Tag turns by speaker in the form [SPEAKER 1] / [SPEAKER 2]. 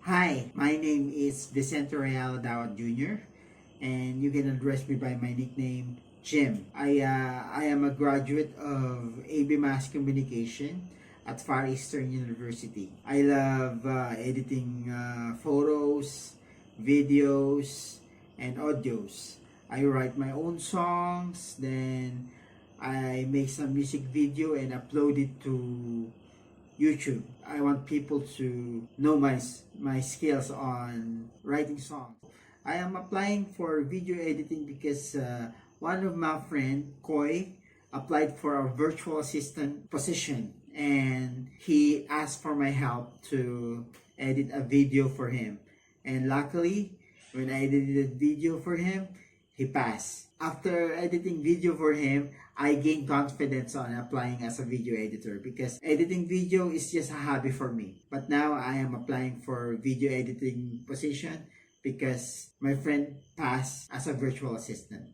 [SPEAKER 1] Hi, my name is Vicente Real Dawat Jr. and you can address me by my nickname Jim. I am a graduate of AB Mass Communication at Far Eastern University. I love editing photos, videos, and audios. I write my own songs, then I make some music video and upload it to YouTube. I want people to know my skills on writing songs. I am applying for video editing because one of my friend, Koi, applied for a virtual assistant position and he asked for my help to edit a video for him. And luckily, when I edited a video for him, he passed. After editing video for him, I gained confidence on applying as a video editor because editing video is just a hobby for me. But now I am applying for video editing position because my friend passed as a virtual assistant.